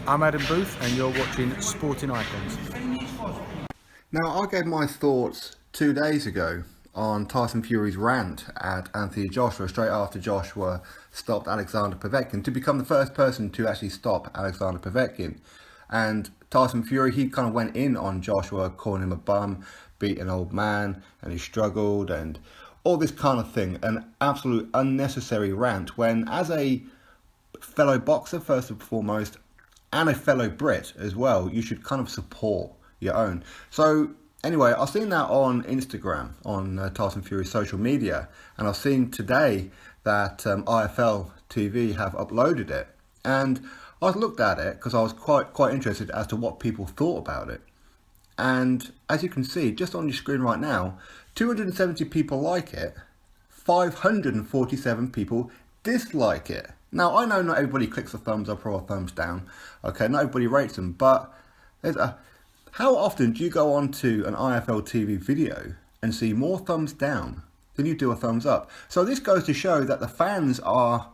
I'm Adam Booth and you're watching Sporting Icons. Now, I gave my thoughts 2 days ago on Tyson Fury's rant at Anthony Joshua straight after Joshua stopped Alexander Povetkin to become the first person to actually stop Alexander Povetkin. And Tyson Fury, he kind of went in on Joshua, calling him a bum, beat an old man, and he struggled, and all this kind of thing. An absolute unnecessary rant when, as a fellow boxer, first and foremost, and a fellow Brit as well, you should kind of support your own. So anyway, I've seen that on Instagram, on Tyson Fury's social media, and I've seen today that IFL TV have uploaded it, and I looked at it because I was quite interested as to what people thought about it. And as you can see, just on your screen right now, 270 people like it, 547 people dislike it. Now, I know not everybody clicks a thumbs up or a thumbs down, okay, not everybody rates them, but how often do you go on to an IFL TV video and see more thumbs down than you do a thumbs up? So this goes to show that the fans are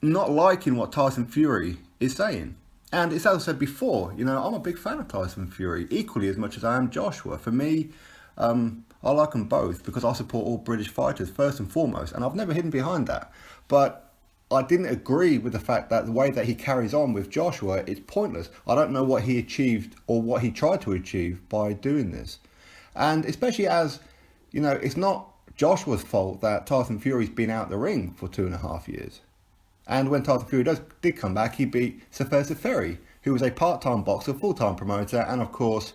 not liking what Tyson Fury is saying. And it's as I said before, you know, I'm a big fan of Tyson Fury, equally as much as I am Joshua. For me, I like them both because I support all British fighters first and foremost, and I've never hidden behind that. But I didn't agree with the fact that the way that he carries on with Joshua is pointless. I don't know what he achieved or what he tried to achieve by doing this. And especially as, you know, it's not Joshua's fault that Tyson Fury's been out the ring for 2.5 years. And when Tyson Fury did come back, he beat Sylvester Fury, who was a part-time boxer, full-time promoter, and of course,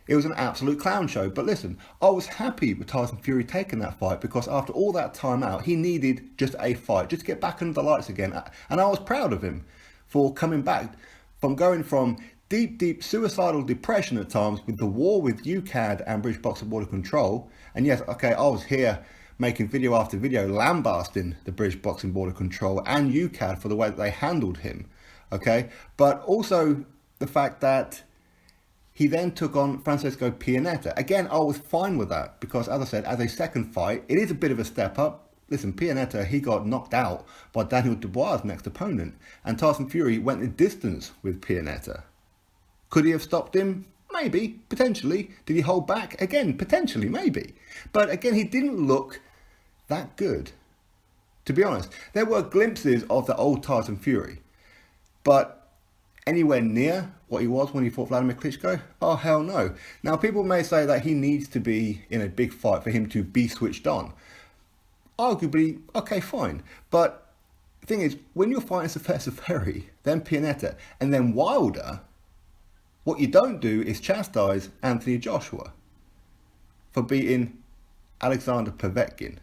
it was an absolute clown show. But listen, I was happy with Tyson Fury taking that fight because after all that time out, he needed just a fight, just to get back under the lights again. And I was proud of him for coming back from going from deep suicidal depression at times with the war with UKAD and British Boxing Board of Control. And yes, okay, I was here making video after video lambasting the British Boxing Board of Control and UKAD for the way that they handled him, okay? But also the fact that he then took on Francisco Pianeta. Again, I was fine with that because, as I said, as a second fight, it is a bit of a step up. Listen, Pianeta, he got knocked out by Daniel Dubois' next opponent, and Tyson Fury went the distance with Pianeta. Could he have stopped him? Maybe, potentially. Did he hold back? Again, potentially, maybe. But again, he didn't look that good. To be honest, there were glimpses of the old Tyson Fury, but anywhere near what he was when he fought Vladimir Klitschko? Oh, hell no. Now, people may say that he needs to be in a big fight for him to be switched on. Arguably, okay, fine. But the thing is, when you're fighting Sylvester Fury, then Pianeta, and then Wilder, what you don't do is chastise Anthony Joshua for beating Alexander Povetkin.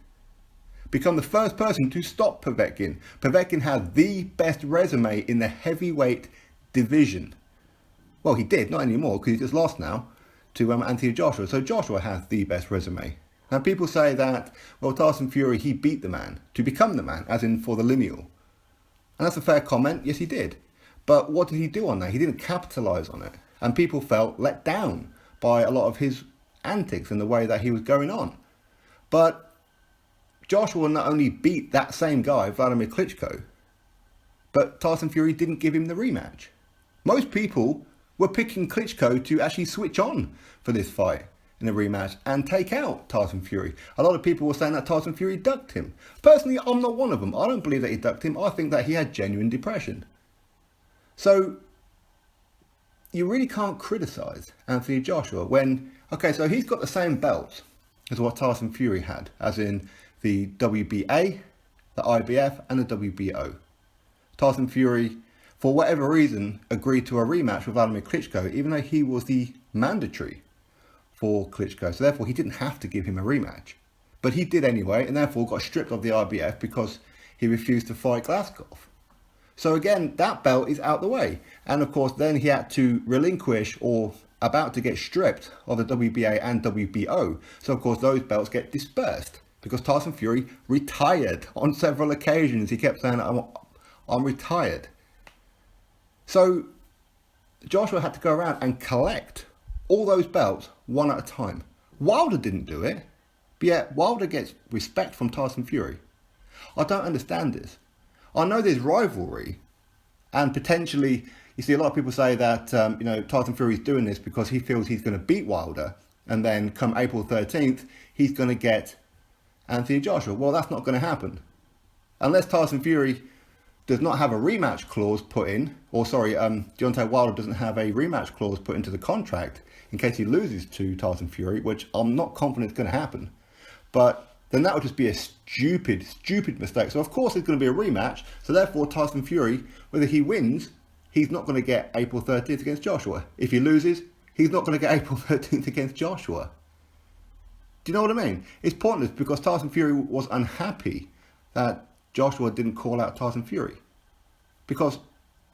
Become the first person to stop Povetkin. Povetkin had the best resume in the heavyweight division. Well, he did, not anymore, because he just lost now to Anthony Joshua. So Joshua has the best resume. Now people say that, well, Tyson Fury, he beat the man to become the man, as in for the lineal. And that's a fair comment, yes he did. But what did he do on that? He didn't capitalise on it. And people felt let down by a lot of his antics and the way that he was going on. But Joshua not only beat that same guy, Vladimir Klitschko, but Tyson Fury didn't give him the rematch. Most people were picking Klitschko to actually switch on for this fight in a rematch and take out Tyson Fury. A lot of people were saying that Tyson Fury ducked him. Personally, I'm not one of them. I don't believe that he ducked him. I think that he had genuine depression. So you really can't criticise Anthony Joshua when, okay, so he's got the same belts as what Tyson Fury had, as in the WBA, the IBF and the WBO. Tyson Fury, for whatever reason, agreed to a rematch with Vladimir Klitschko, even though he was the mandatory for Klitschko. So therefore, he didn't have to give him a rematch. But he did anyway, and therefore got stripped of the IBF because he refused to fight Glasgow. So again, that belt is out the way. And of course, then he had to relinquish or about to get stripped of the WBA and WBO. So of course, those belts get dispersed because Tyson Fury retired on several occasions. He kept saying, I'm retired. So Joshua had to go around and collect all those belts one at a time. Wilder didn't do it, but yet Wilder gets respect from Tyson Fury. I don't understand this. I know there's rivalry, And potentially, you see a lot of people say that, Tyson Fury is doing this because he feels he's going to beat Wilder. And then come April 13th, he's going to get Anthony Joshua. Well, that's not going to happen. Unless Tyson Fury does not have a rematch clause put in, Deontay Wilder doesn't have a rematch clause put into the contract in case he loses to Tyson Fury, which I'm not confident is going to happen. But then that would just be a stupid mistake. So of course there's going to be a rematch. So therefore Tyson Fury, whether he wins, he's not going to get April 13th against Joshua. If he loses, he's not going to get April 13th against Joshua. Do you know what I mean? It's pointless because Tyson Fury was unhappy that Joshua didn't call out Tyson Fury. Because,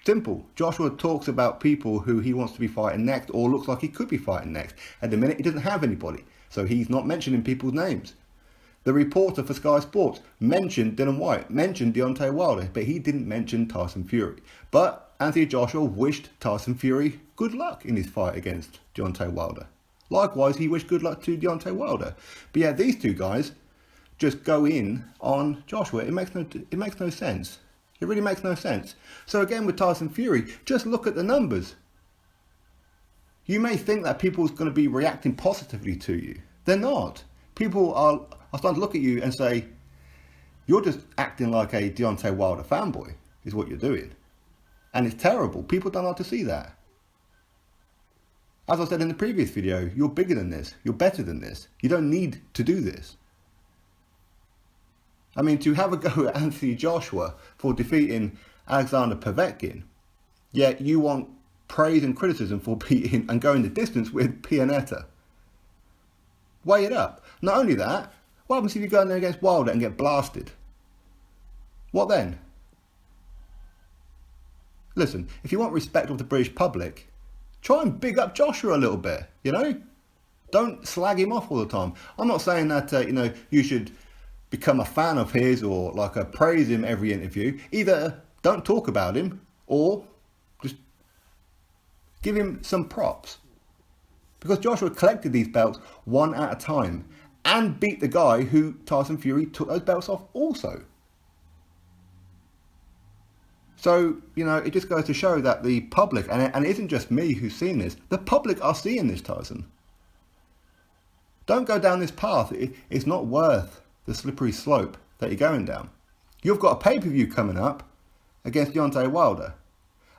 simple, Joshua talks about people who he wants to be fighting next or looks like he could be fighting next. At the minute, he doesn't have anybody, so he's not mentioning people's names. The reporter for Sky Sports mentioned Dylan White, mentioned Deontay Wilder, but he didn't mention Tyson Fury. But Anthony Joshua wished Tyson Fury good luck in his fight against Deontay Wilder. Likewise, he wished good luck to Deontay Wilder. But yeah, these two guys just go in on Joshua. It makes no sense. It really makes no sense. So again, with Tyson Fury, just look at the numbers. You may think that people's going to be reacting positively to you. They're not. People are starting to look at you and say, you're just acting like a Deontay Wilder fanboy, is what you're doing. And it's terrible. People don't like to see that. As I said in the previous video, you're bigger than this. You're better than this. You don't need to do this. I mean, to have a go at Anthony Joshua for defeating Alexander Povetkin, yet you want praise and criticism for beating and going the distance with Pianeta. Weigh it up. Not only that, what happens if you go in there against Wilder and get blasted? What then? Listen, if you want respect of the British public, try and big up Joshua a little bit, Don't slag him off all the time. I'm not saying that, you should become a fan of his or praise him every interview. Either don't talk about him or just give him some props. Because Joshua collected these belts one at a time and beat the guy who Tyson Fury took those belts off also. So, it just goes to show that the public, and it isn't just me who's seen this, the public are seeing this, Tyson. Don't go down this path. It's not worth the slippery slope that you're going down. You've got a pay-per-view coming up against Deontay Wilder.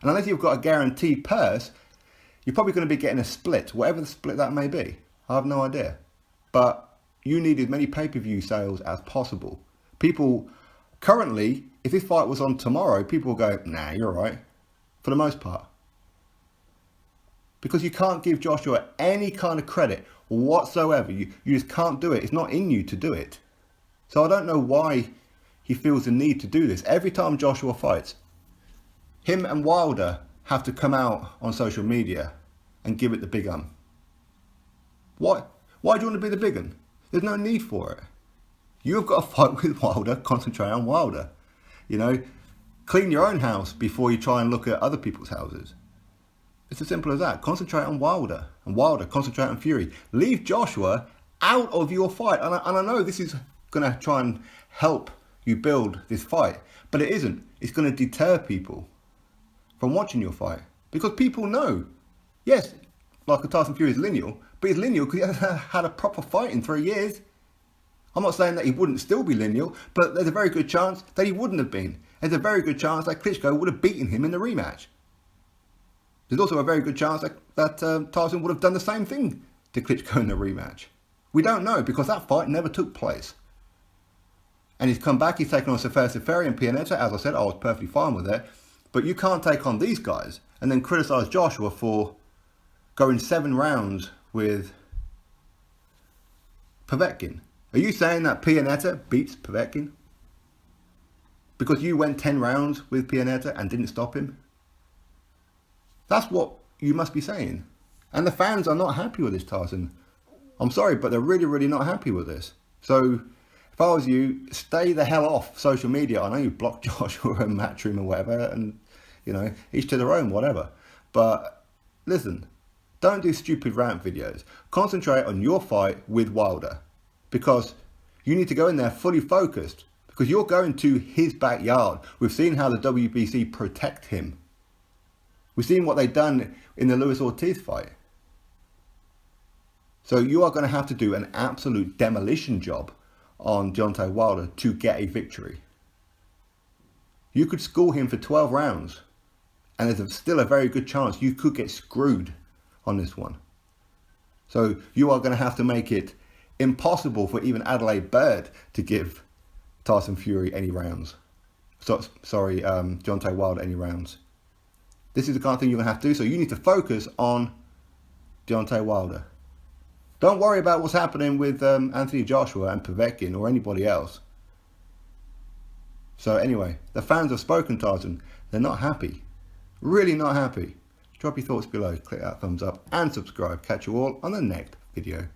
And unless you've got a guaranteed purse, you're probably going to be getting a split, whatever the split that may be. I have no idea. But you need as many pay-per-view sales as possible. People, currently, if this fight was on tomorrow, people will go, nah, you're right, for the most part. Because you can't give Joshua any kind of credit whatsoever. You just can't do it. It's not in you to do it. So I don't know why he feels the need to do this. Every time Joshua fights, him and Wilder have to come out on social media and give it the big Why do you want to be the big un? There's no need for it. You've got to fight with Wilder, concentrate on Wilder. Clean your own house before you try and look at other people's houses. It's as simple as that. Concentrate on Wilder, and Wilder concentrate on Fury. Leave Joshua out of your fight. And I know this is going to try and help you build this fight, but it isn't. It's going to deter people from watching your fight because people know, yes, like a Tyson Fury is lineal, but he's lineal because he hasn't had a proper fight in 3 years. I'm not saying that he wouldn't still be lineal, but there's a very good chance that he wouldn't have been. There's a very good chance that Klitschko would have beaten him in the rematch. There's also a very good chance that Tyson would have done the same thing to Klitschko in the rematch. We don't know because that fight never took place. And he's come back, he's taken on Fury and Pianeta. As I said, I was perfectly fine with it. But you can't take on these guys and then criticise Joshua for going 7 rounds with Povetkin. Are you saying that Pianeta beats Povetkin? Because you went 10 rounds with Pianeta and didn't stop him? That's what you must be saying. And the fans are not happy with this, Tyson. I'm sorry, but they're really, really not happy with this. So if I was you, stay the hell off social media. I know you blocked Joshua and Matchroom or whatever, and, each to their own, whatever. But listen, don't do stupid rant videos. Concentrate on your fight with Wilder. Because you need to go in there fully focused. Because you're going to his backyard. We've seen how the WBC protect him We've seen what they've done in the Luis Ortiz fight. So you are going to have to do an absolute demolition job on Deontay Wilder to get a victory. You could school him for 12 rounds, and there's still a very good chance you could get screwed on this one. So you are going to have to make it impossible for even Adelaide Bird to give Tyson Fury any rounds. Deontay Wilder any rounds. This is the kind of thing you're going to have to do, so you need to focus on Deontay Wilder. Don't worry about what's happening with Anthony Joshua and Povetkin or anybody else. So anyway, the fans have spoken, Tyson. They're not happy. Really not happy. Drop your thoughts below, click that thumbs up and subscribe. Catch you all on the next video.